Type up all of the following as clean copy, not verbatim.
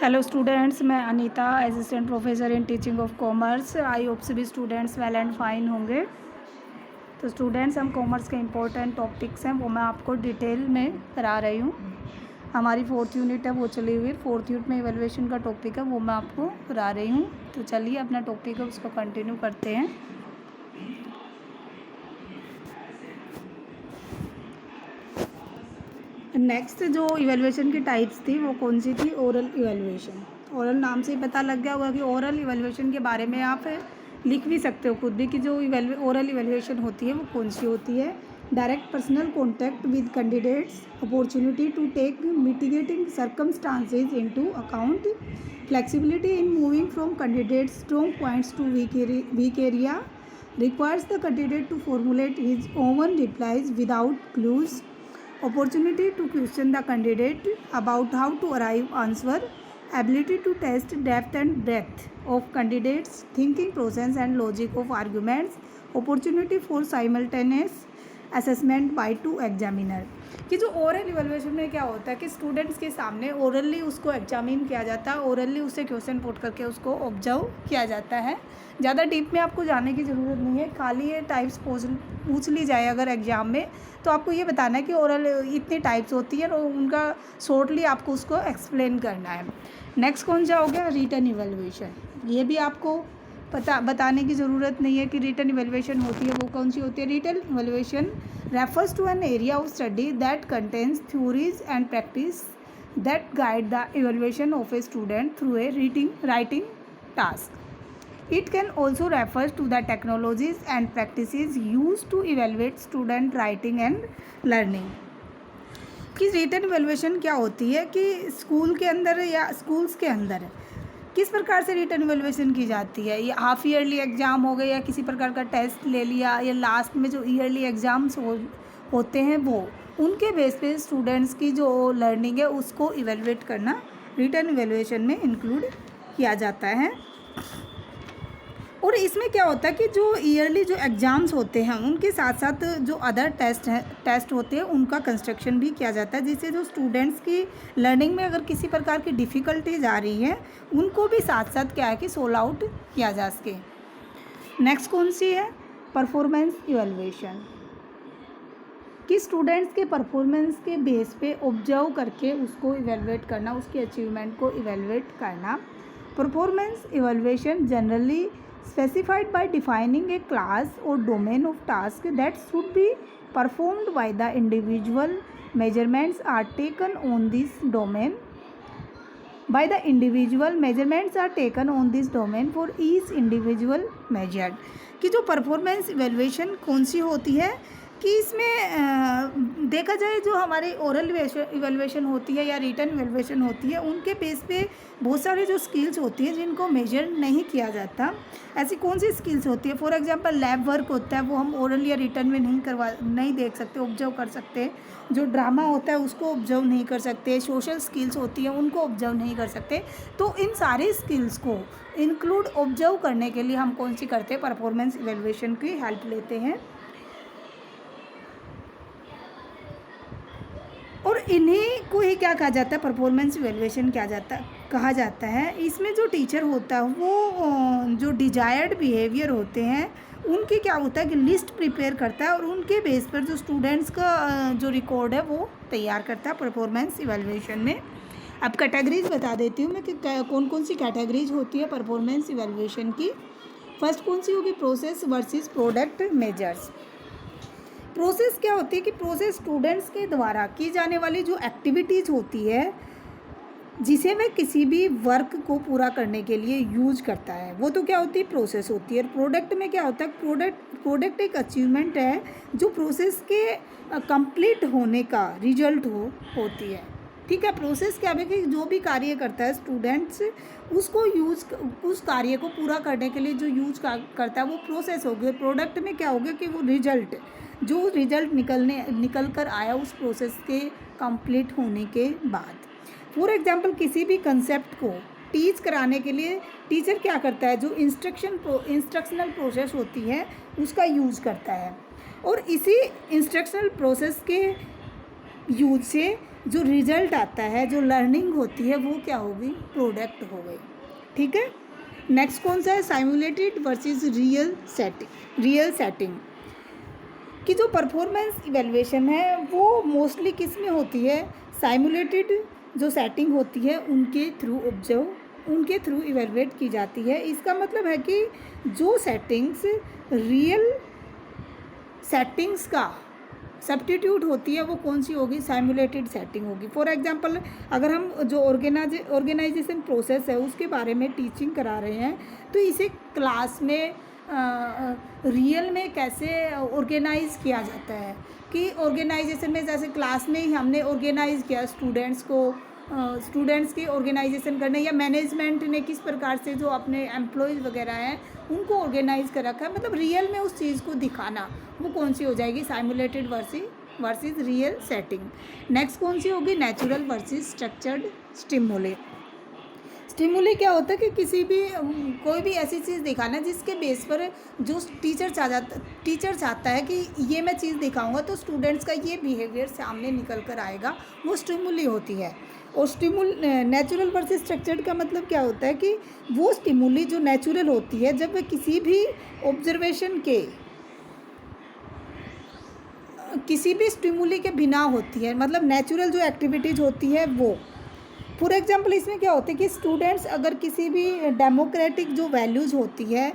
Hello students, मैं Anita, assistant professor in teaching of commerce. I hope सभी students well and fine होंगे। तो students, हम कॉमर्स के इम्पोर्टेंट टॉपिक्स हैं वो मैं आपको डिटेल में करा रही हूँ। हमारी 4th यूनिट है वो चली हुई। 4th यूनिट में इवैल्यूएशन का टॉपिक है वो मैं आपको करा रही हूँ। तो चलिए अपना टॉपिक है उसको कंटिन्यू करते हैं। नेक्स्ट जो इवैल्यूएशन की टाइप्स थी वो कौन सी थी? Oral evaluation. ओरल नाम से ही पता लग गया होगा कि ओरल इवैल्यूएशन के बारे में आप लिख भी सकते हो खुद भी कि जो ओरल इवैल्यूएशन होती है वो कौन सी होती है। Direct personal contact with candidates, opportunity to take mitigating circumstances into account, flexibility in moving from candidates strong points to weak area, requires the candidate to formulate his own replies without clues, opportunity to question the candidate about how to arrive answer, ability to test depth and breadth of candidates thinking process and logic of arguments, opportunity for simultaneous assessment by two examiner. कि जो oral evaluation में क्या होता है कि students के सामने orally उसको एग्जामिन किया जाता है, ओरली उससे क्वेश्चन पुट करके उसको ऑब्जर्व किया जाता है। ज़्यादा डीप में आपको जाने की ज़रूरत नहीं है, खाली ये टाइप्स पूछ ली जाए अगर एग्ज़ाम में तो आपको ये बताना है कि ओरल इतनी टाइप्स होती है और उनका शॉर्टली आपको उसको एक्सप्लेन करना है। नेक्स्ट कौन सा हो गया? Written evaluation. ये भी आपको बताने की ज़रूरत नहीं है कि रिटन इवैल्यूएशन होती है वो कौन सी होती है। Written evaluation refers to an area of study that contains theories and practice that guide the evaluation of a student through a writing task. It can also refers to the technologies and practices use to evaluate student writing and learning. कि written evaluation क्या होती है कि school के अंदर या schools के अंदर किस प्रकार से रिटन इवैल्यूएशन की जाती है। ये हाफ ईयरली एग्ज़ाम हो गए या किसी प्रकार का टेस्ट ले लिया या लास्ट में जो ईयरली एग्ज़ाम्स होते हैं वो उनके बेस पे स्टूडेंट्स की जो लर्निंग है उसको इवैल्यूएट करना रिटन इवैल्यूएशन में इंक्लूड किया जाता है। और इसमें क्या होता है कि जो ईयरली जो एग्ज़ाम्स होते हैं उनके साथ साथ जो अदर टेस्ट होते हैं उनका कंस्ट्रक्शन भी किया जाता है, जिससे जो स्टूडेंट्स की लर्निंग में अगर किसी प्रकार की डिफ़िकल्टीज आ रही है उनको भी साथ साथ क्या है कि सोल्व आउट किया जा सके। नेक्स्ट कौन सी है? Performance evaluation. कि स्टूडेंट्स के परफॉर्मेंस के बेस पे ऑब्जर्व करके उसको इवैल्यूएट करना, उसके अचीवमेंट को इवैल्यूएट करना। Performance evaluation generally specified by defining a class or domain of task that should be performed by the individual. Measurements are taken on this domain for each individual measured। कि जो performance evaluation कौन सी होती है कि इसमें देखा जाए जो हमारी ओरल इवैल्यूएशन होती है या रिटन इवैल्यूएशन होती है उनके बेस पे बहुत सारे जो स्किल्स होती है जिनको मेजर नहीं किया जाता। ऐसी कौन सी स्किल्स होती है? फॉर एग्जांपल लैब वर्क होता है वो हम ओरल या रिटन में नहीं देख सकते, ऑब्जर्व कर सकते। जो ड्रामा होता है उसको ऑब्जर्व नहीं कर सकते। सोशल स्किल्स होती हैं उनको ऑब्जर्व नहीं कर सकते। तो इन सारी स्किल्स को इंक्लूड ऑब्जर्व करने के लिए हम कौन सी करते हैं? परफॉर्मेंस इवैल्यूएशन की हेल्प लेते हैं। और इन्हीं को ही क्या कहा जाता है? परफॉर्मेंस इवैल्यूएशन कहा जाता है। इसमें जो टीचर होता है वो जो डिजायर्ड बिहेवियर होते हैं उनकी क्या होता है कि लिस्ट प्रिपेयर करता है और उनके बेस पर जो स्टूडेंट्स का जो रिकॉर्ड है वो तैयार करता है परफॉर्मेंस इवैल्यूएशन में। अब कैटेगरीज बता देती हूँ मैं कि कौन कौन सी कैटेगरीज होती है परफॉर्मेंस इवैल्यूएशन की। फर्स्ट कौन सी होगी? Process versus product measures. Process क्या होती है कि प्रोसेस स्टूडेंट्स के द्वारा की जाने वाली जो एक्टिविटीज़ होती है जिसे वह किसी भी वर्क को पूरा करने के लिए यूज करता है वो तो क्या होती है? प्रोसेस होती है। प्रोडक्ट में क्या होता है? प्रोडक्ट एक अचीवमेंट है जो प्रोसेस के कंप्लीट होने का रिजल्ट होती है। ठीक है। प्रोसेस क्या है कि जो भी कार्य करता है स्टूडेंट्स उसको उस कार्य को पूरा करने के लिए जो यूज करता है वो प्रोसेस हो गया। प्रोडक्ट में क्या हो गया कि वो रिजल्ट निकल कर आया उस प्रोसेस के कंप्लीट होने के बाद। फॉर एग्जांपल किसी भी कंसेप्ट को टीच कराने के लिए टीचर क्या करता है? जो इंस्ट्रक्शनल प्रोसेस होती है उसका यूज़ करता है और इसी इंस्ट्रक्शनल प्रोसेस के यूज से जो रिजल्ट आता है, जो लर्निंग होती है, वो क्या होगी, प्रोडक्ट हो गई। ठीक है। नेक्स्ट कौन सा है, साइमुलेटेड वर्सेस रियल सेटिंग की जो परफॉर्मेंस इवेलुएशन है वो मोस्टली किस में होती है, साइमुलेटेड जो सेटिंग होती है उनके थ्रू इवेलुएट की जाती है। इसका मतलब है कि जो सेटिंग्स रियल सेटिंग्स का सब्स्टिट्यूट होती है वो कौन सी होगी, साइमुलेटेड सेटिंग होगी। फॉर एग्जांपल अगर हम जो ऑर्गेनाइजेशन प्रोसेस है उसके बारे में टीचिंग करा रहे हैं तो इसे क्लास में रियल में कैसे ऑर्गेनाइज किया जाता है कि ऑर्गेनाइजेशन में जैसे क्लास में ही हमने ऑर्गेनाइज किया स्टूडेंट्स की ऑर्गेनाइजेशन करने, या मैनेजमेंट ने किस प्रकार से जो अपने एम्प्लॉयज़ वगैरह हैं उनको ऑर्गेनाइज कर रखा है, मतलब रियल में उस चीज़ को दिखाना, वो कौन सी हो जाएगी, साइमुलेटेड वर्सेस रियल सेटिंग। नेक्स्ट कौन सी होगी, natural versus structured stimuli. Stimuli क्या होता है कि कोई भी ऐसी चीज़ दिखाना जिसके बेस पर जो टीचर चाहता है कि ये मैं चीज़ दिखाऊंगा तो स्टूडेंट्स का ये बिहेवियर सामने निकल कर आएगा, वो स्टिमुली होती है। और नेचुरल वर्सेस स्ट्रक्चर्ड का मतलब क्या होता है कि वो स्टिमुली जो नेचुरल होती है जब वह किसी भी स्टिमुली के बिना होती है, मतलब नेचुरल जो एक्टिविटीज़ होती है वो। फॉर एग्जांपल इसमें क्या होता है कि स्टूडेंट्स अगर किसी भी डेमोक्रेटिक जो वैल्यूज़ होती है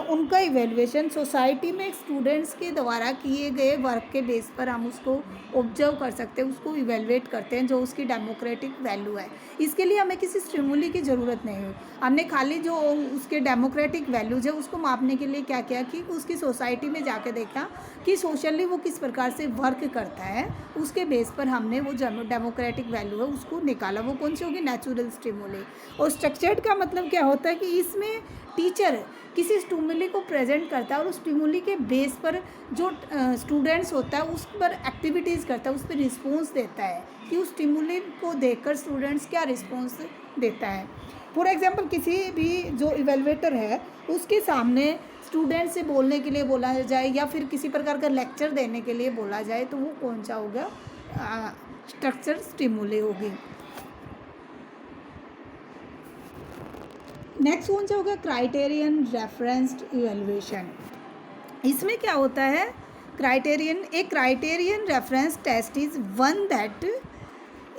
उनका इवेल्युएशन सोसाइटी में स्टूडेंट्स के द्वारा किए गए वर्क के बेस पर हम उसको ऑब्जर्व कर सकते हैं, उसको इवेल्युएट करते हैं जो उसकी डेमोक्रेटिक वैल्यू है। इसके लिए हमें किसी स्टिमुली की ज़रूरत नहीं हुई, हमने खाली जो उसके डेमोक्रेटिक वैल्यूज़ है उसको मापने के लिए क्या किया कि उसकी सोसाइटी में जाके देखा कि सोशली वो किस प्रकार से वर्क करता है, उसके बेस पर हमने वो डेमोक्रेटिक वैल्यू है उसको निकाला, वो कौन सी होगी, नेचुरल स्टिमुली। और स्ट्रक्चर्ड का मतलब क्या होता है कि इसमें टीचर किसी स्टिमुली को प्रेजेंट करता है और उस स्टिमुली के बेस पर जो स्टूडेंट्स होता है उस पर एक्टिविटीज़ करता है, उस पर रिस्पॉन्स देता है कि उस स्टिमुली को देखकर स्टूडेंट्स क्या रिस्पॉन्स देता है। फॉर एग्जांपल किसी भी जो इवेलुएटर है उसके सामने स्टूडेंट से बोलने के लिए बोला जाए या फिर किसी प्रकार का लेक्चर देने के लिए बोला जाए तो वो कौन सा होगा, स्ट्रक्चर स्टिमुली होगी। नेक्स्ट कौन सा होगा, क्राइटेरियन रेफरेंस्ड इवेल्युएशन। इसमें क्या होता है, criterion reference test is one that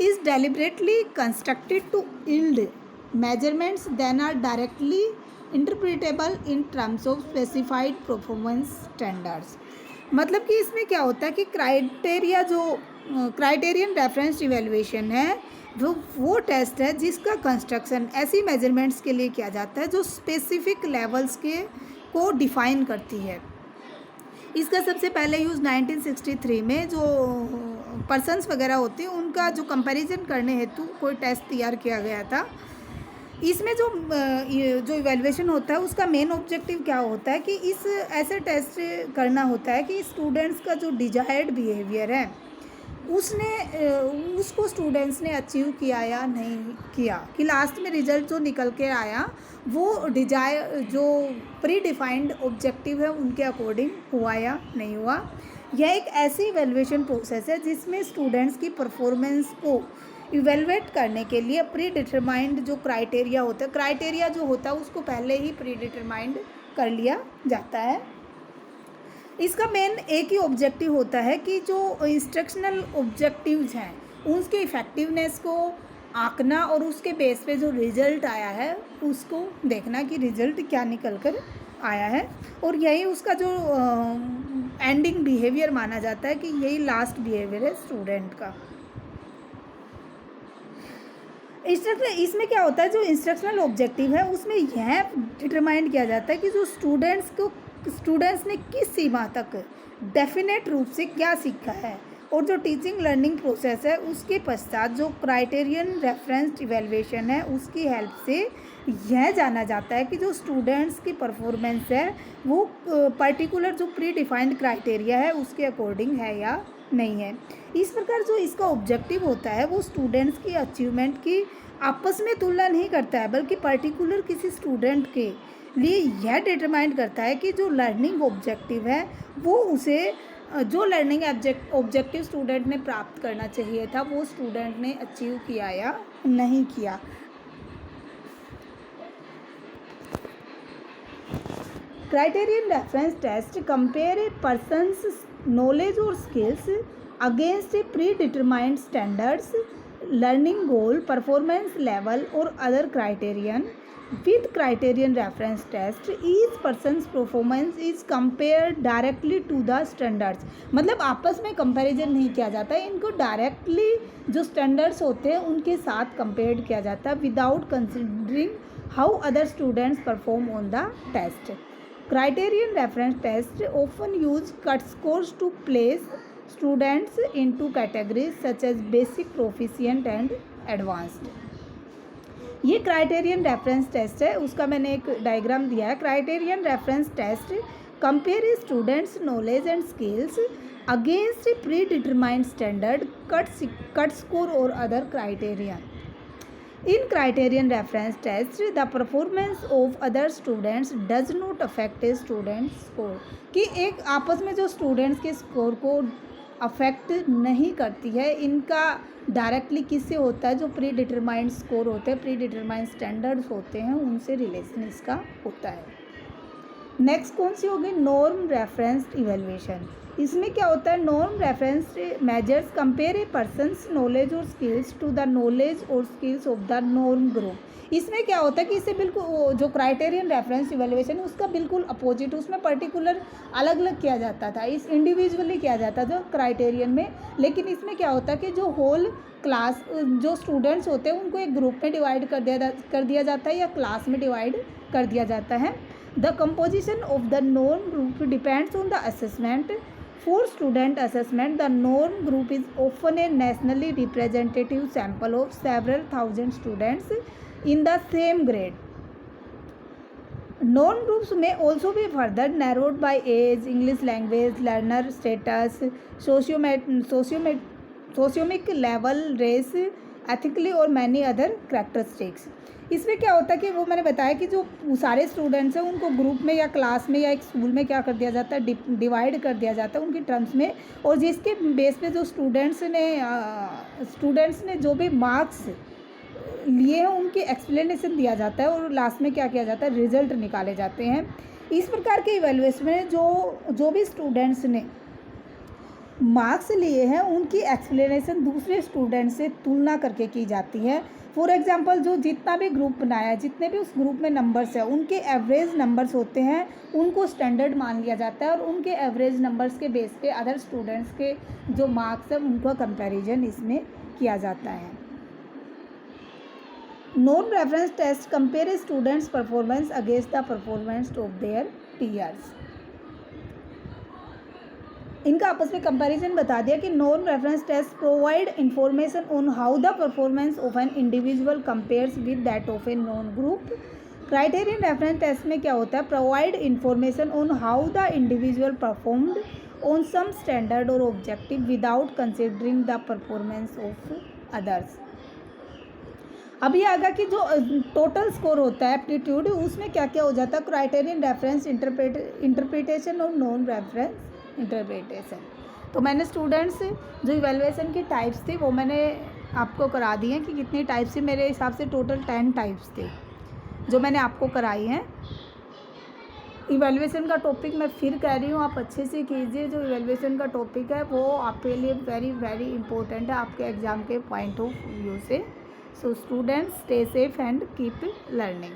is deliberately constructed to yield measurements then are directly interpretable in terms of specified performance standards। मतलब कि इसमें क्या होता है कि क्राइटेरियन रेफरेंस इवेल्युएशन है वो टेस्ट है जिसका कंस्ट्रक्शन ऐसी मेजरमेंट्स के लिए किया जाता है जो स्पेसिफिक लेवल्स को डिफाइन करती है। इसका सबसे पहले यूज़ 1963 में जो पर्सन्स वगैरह होते हैं उनका जो कंपैरिजन करने हेतु कोई टेस्ट तैयार किया गया था। इसमें जो इवैल्यूएशन होता है उसका मेन ऑब्जेक्टिव क्या होता है कि इस ऐसे टेस्ट करना होता है कि स्टूडेंट्स का जो डिजायर्ड बिहेवियर है उसको स्टूडेंट्स ने अचीव किया या नहीं किया, कि लास्ट में रिजल्ट जो निकल के आया वो जो प्री डिफाइंड ऑब्जेक्टिव है उनके अकॉर्डिंग हुआ या नहीं हुआ। यह एक ऐसी इवैल्यूएशन प्रोसेस है जिसमें स्टूडेंट्स की परफॉर्मेंस को इवेलुएट करने के लिए प्री डिटरमाइंड जो क्राइटेरिया होता है उसको पहले ही प्री डिटरमाइंड कर लिया जाता है। इसका मेन एक ही ऑब्जेक्टिव होता है कि जो इंस्ट्रक्शनल ऑब्जेक्टिव्स हैं उसके इफ़ेक्टिवनेस को आंकना और उसके बेस पे जो रिजल्ट आया है उसको देखना कि रिजल्ट क्या निकल कर आया है, और यही उसका जो एंडिंग बिहेवियर माना जाता है कि यही लास्ट बिहेवियर है स्टूडेंट का। इसमें क्या होता है, जो इंस्ट्रक्शनल ऑब्जेक्टिव है उसमें यह डिटरमाइन किया जाता है कि जो स्टूडेंट्स ने किस सीमा तक डेफिनेट रूप से क्या सीखा है, और जो टीचिंग लर्निंग प्रोसेस है उसके पश्चात जो क्राइटेरियन रेफरेंस्ड इवैल्यूएशन है उसकी हेल्प से यह जाना जाता है कि जो स्टूडेंट्स की परफॉर्मेंस है वो पर्टिकुलर जो प्री डिफाइंड क्राइटेरिया है उसके अकॉर्डिंग है या नहीं है। इस प्रकार जो इसका ऑब्जेक्टिव होता है वो स्टूडेंट्स की अचीवमेंट की आपस में तुलना नहीं करता है बल्कि पर्टिकुलर किसी स्टूडेंट के लिए यह डिटरमाइन करता है कि जो लर्निंग ऑब्जेक्टिव है वो उसे जो लर्निंग ऑब्जेक्टिव स्टूडेंट ने प्राप्त करना चाहिए था वो स्टूडेंट ने अचीव किया या नहीं किया। क्राइटेरियन रेफरेंस टेस्ट कंपेयर ए पर्सनस नॉलेज और skills against a pre determined standards, learning goal, performance level और other criterion. With criterion reference test, each person's performance is compared directly to the standards। मतलब आपस में comparison नहीं किया जाता है, इनको डायरेक्टली जो स्टैंडर्ड्स होते हैं उनके साथ कंपेयर किया जाता है without considering how other students perform on the test. Criterion reference test often use cut scores to place students into categories such as basic, proficient and advanced. ये क्राइटेरियन रेफरेंस टेस्ट है, उसका मैंने एक diagram दिया है। Criterion reference test compare students knowledge and skills against a pre determined standard, cut score और other criterion. In criterion reference test the performance of other students does not affect A students score, कि एक आपस में जो students के score को affect नहीं करती है। इनका डायरेक्टली किससे होता है, जो प्री डिटरमाइंड स्कोर होते हैं, प्री डिटरमाइंड स्टैंडर्ड्स होते हैं, उनसे रिलेशन इसका होता है। नेक्स्ट कौन सी होगी, नॉर्म रेफरेंस इवेल्युएशन। इसमें क्या होता है, नॉर्म रेफरेंस मेजर्स कंपेयर ए पर्सनस नॉलेज और स्किल्स टू द नॉलेज और skills of the norm group. इसमें क्या होता है कि इससे बिल्कुल जो क्राइटेरियन रेफरेंस इवेल्युएशन उसका बिल्कुल अपोजिट, उसमें पर्टिकुलर अलग अलग किया जाता था, इस इंडिविजुअली किया जाता था क्राइटेरियन में। लेकिन इसमें क्या होता है कि जो होल क्लास जो स्टूडेंट्स होते हैं उनको एक ग्रुप में डिवाइड कर दिया जाता है या क्लास में डिवाइड कर दिया जाता है। The composition of the norm group depends on the assessment. For student assessment, the norm group is often a nationally representative sample of several thousand students in the same grade. Norm groups may also be further narrowed by age, English language, learner status, socioeconomic level, race, ethically और many other characteristics। इसमें क्या होता है कि वो मैंने बताया कि जो सारे स्टूडेंट्स हैं उनको ग्रुप में या क्लास में या एक स्कूल में क्या कर दिया जाता है, डिवाइड कर दिया जाता है उनकी टर्म्स में, और जिसके बेस पे जो स्टूडेंट्स ने जो भी मार्क्स लिए हैं उनकी एक्सप्लेनेशन दिया जाता है और लास्ट में क्या किया जाता है, रिजल्ट निकाले जाते हैं। इस प्रकार के इवैल्यूएशन में जो भी स्टूडेंट्स ने मार्क्स लिए हैं उनकी एक्सप्लेनेशन दूसरे स्टूडेंट से तुलना करके की जाती है। फॉर एग्जांपल जो जितना भी ग्रुप बनाया है, जितने भी उस ग्रुप में नंबर्स हैं उनके एवरेज नंबर्स होते हैं, उनको स्टैंडर्ड मान लिया जाता है और उनके एवरेज नंबर्स के बेस पे अदर स्टूडेंट्स के जो मार्क्स हैं उनका कंपैरिजन इसमें किया जाता है। Norm reference test compare students performance against the performance of their peers. इनका आपस में कंपैरिजन बता दिया कि norm reference test provide information on how the performance of an individual compares with that of a नॉन ग्रुप। क्राइटेरियन रेफरेंस टेस्ट में क्या होता है, provide information on how the individual performed on some standard और objective without considering the performance of others. अब ये आगा कि जो टोटल स्कोर होता है एप्टीट्यूड, उसमें क्या क्या हो जाता है, क्राइटेरियन रेफरेंस इंटरप्रिटेशन और नॉन रेफरेंस इंटरप्रिटेशन। तो मैंने स्टूडेंट्स जो इवैल्यूएशन की टाइप्स थी वो मैंने आपको करा दी हैं कि कितनी टाइप्स थी। मेरे हिसाब से टोटल 10 टाइप्स थी जो मैंने आपको कराई हैं। इवैल्यूएशन का टॉपिक मैं फिर कह रही हूँ, आप अच्छे से कीजिए। जो इवैल्यूएशन का टॉपिक है वो आपके लिए वेरी वेरी इंपॉर्टेंट है आपके एग्ज़ाम के पॉइंट ऑफ व्यू से। So students stay safe and keep learning.